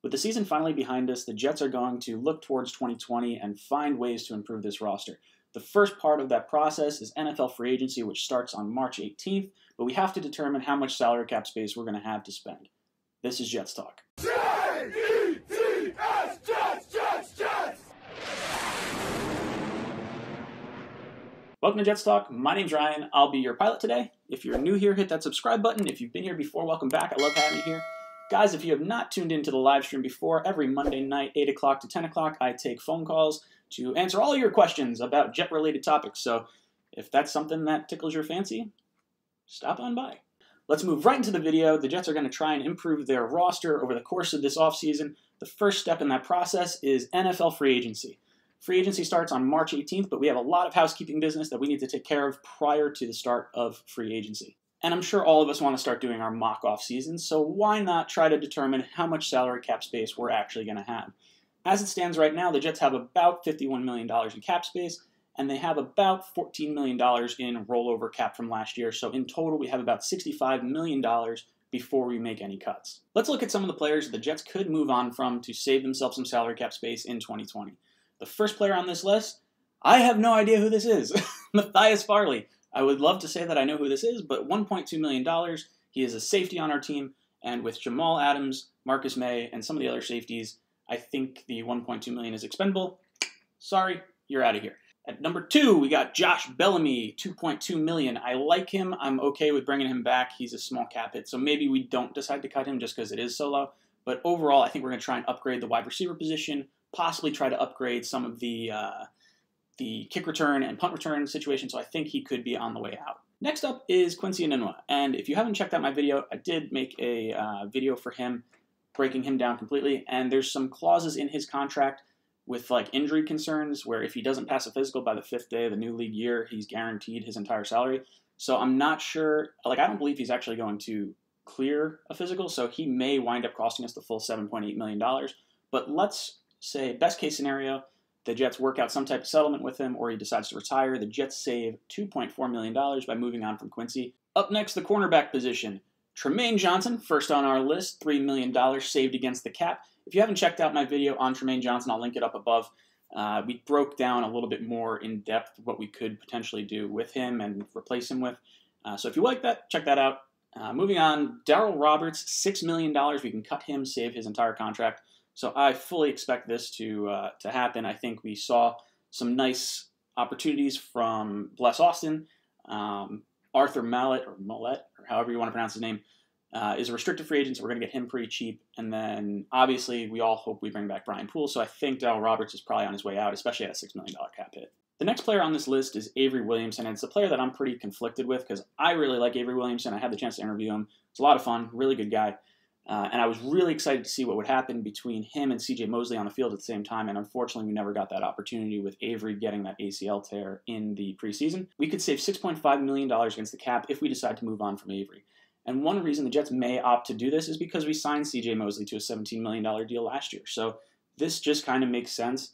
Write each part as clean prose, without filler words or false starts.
With the season finally behind us, the Jets are going to look towards 2020 and find ways to improve this roster. The first part of that process is NFL free agency, which starts on March 18th, but we have to determine how much salary cap space we're going to have to spend. This is Jets Talk. J-E-T-S, Jets, Jets, Jets! Welcome to Jets Talk. My name's Ryan. I'll be your pilot today. If you're new here, hit that subscribe button. If you've been here before, welcome back. I love having you here. Guys, if you have not tuned into the live stream before, every Monday night, 8 o'clock to 10 o'clock, I take phone calls to answer all your questions about Jet-related topics. So if that's something that tickles your fancy, stop on by. Let's move right into the video. The Jets are going to try and improve their roster over the course of this offseason. The first step in that process is NFL free agency. Free agency starts on March 18th, but we have a lot of housekeeping business that we need to take care of prior to the start of free agency. And I'm sure all of us want to start doing our mock off seasons, so why not try to determine how much salary cap space we're actually going to have? As it stands right now, the Jets have about $51 million in cap space, and they have about $14 million in rollover cap from last year. So in total, we have about $65 million before we make any cuts. Let's look at some of the players the Jets could move on from to save themselves some salary cap space in 2020. The first player on this list, I have no idea who this is. Matthias Farley. I would love to say that I know who this is, but $1.2 million. He is a safety on our team, and with Jamal Adams, Marcus May, and some of the other safeties, I think the $1.2 million is expendable. Sorry, you're out of here. At number 2, we got Josh Bellamy, $2.2 million. I like him. I'm okay with bringing him back. He's a small cap hit, so maybe we don't decide to cut him just because it is so low. But overall, I think we're going to try and upgrade the wide receiver position, possibly try to upgrade some of the kick return and punt return situation, so I think he could be on the way out. Next up is Quincy Enunwa, and if you haven't checked out my video, I did make a video for him, breaking him down completely, and there's some clauses in his contract with like injury concerns where if he doesn't pass a physical by the 5th day of the new league year, he's guaranteed his entire salary. So I'm not sure, I don't believe he's actually going to clear a physical, so he may wind up costing us the full $7.8 million. But let's say, best case scenario, the Jets work out some type of settlement with him or he decides to retire. The Jets save $2.4 million by moving on from Quincy. Up next, the cornerback position. Trumaine Johnson, first on our list, $3 million saved against the cap. If you haven't checked out my video on Trumaine Johnson, I'll link it up above. We broke down a little bit more in depth what we could potentially do with him and replace him with. So if you like that, check that out. Moving on, Darryl Roberts, $6 million. We can cut him, save his entire contract. So I fully expect this to happen. I think we saw some nice opportunities from Bless Austin. Arthur Mallett, or however you want to pronounce his name, is a restricted free agent, so we're going to get him pretty cheap. And then, obviously, we all hope we bring back Brian Poole, so I think Darryl Roberts is probably on his way out, especially at a $6 million cap hit. The next player on this list is Avery Williamson, and it's a player that I'm pretty conflicted with because I really like Avery Williamson. I had the chance to interview him. It's a lot of fun, really good guy. And I was really excited to see what would happen between him and C.J. Mosley on the field at the same time, and unfortunately we never got that opportunity with Avery getting that ACL tear in the preseason. We could save $6.5 million against the cap if we decide to move on from Avery. And one reason the Jets may opt to do this is because we signed C.J. Mosley to a $17 million deal last year. So this just kind of makes sense.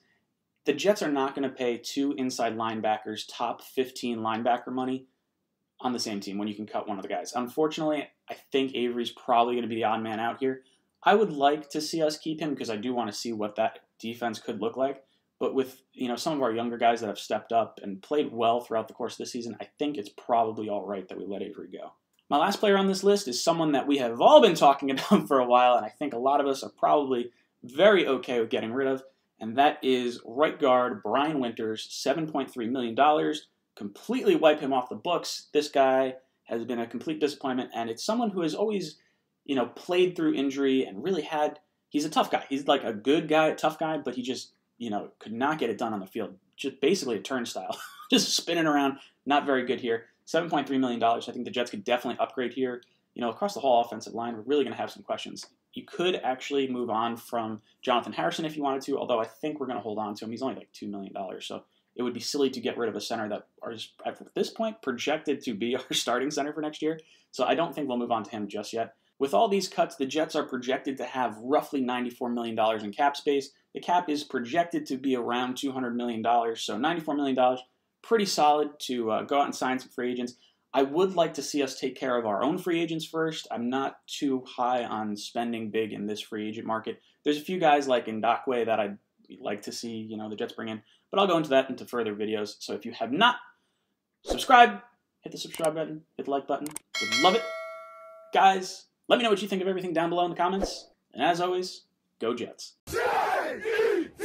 The Jets are not going to pay 2 inside linebackers top 15 linebacker money on the same team when you can cut one of the guys. Unfortunately, I think Avery's probably going to be the odd man out here. I would like to see us keep him because I do want to see what that defense could look like. But with some of our younger guys that have stepped up and played well throughout the course of this season, I think it's probably all right that we let Avery go. My last player on this list is someone that we have all been talking about for a while, and I think a lot of us are probably very okay with getting rid of, and that is right guard Brian Winters, $7.3 million. Completely wipe him off the books. This guy has been a complete disappointment, and it's someone who has always, played through injury and really he's a tough guy. He's like a good guy, a tough guy, but he just, could not get it done on the field. Just basically a turnstile. Just spinning around, not very good here. $7.3 million. I think the Jets could definitely upgrade here. Across the whole offensive line, we're really going to have some questions. You could actually move on from Jonathan Harrison if you wanted to, although I think we're going to hold on to him. He's only like $2 million, so it would be silly to get rid of a center that is, at this point, projected to be our starting center for next year. So I don't think we'll move on to him just yet. With all these cuts, the Jets are projected to have roughly $94 million in cap space. The cap is projected to be around $200 million, so $94 million, pretty solid to go out and sign some free agents. I would like to see us take care of our own free agents first. I'm not too high on spending big in this free agent market. There's a few guys like Ndakwe that I'd like to see, the Jets bring in, but I'll go into that into further videos. So if you have not subscribed, hit the subscribe button, hit the like button. Would love it. Guys, let me know what you think of everything down below in the comments. And as always, go Jets. J-E-T-S,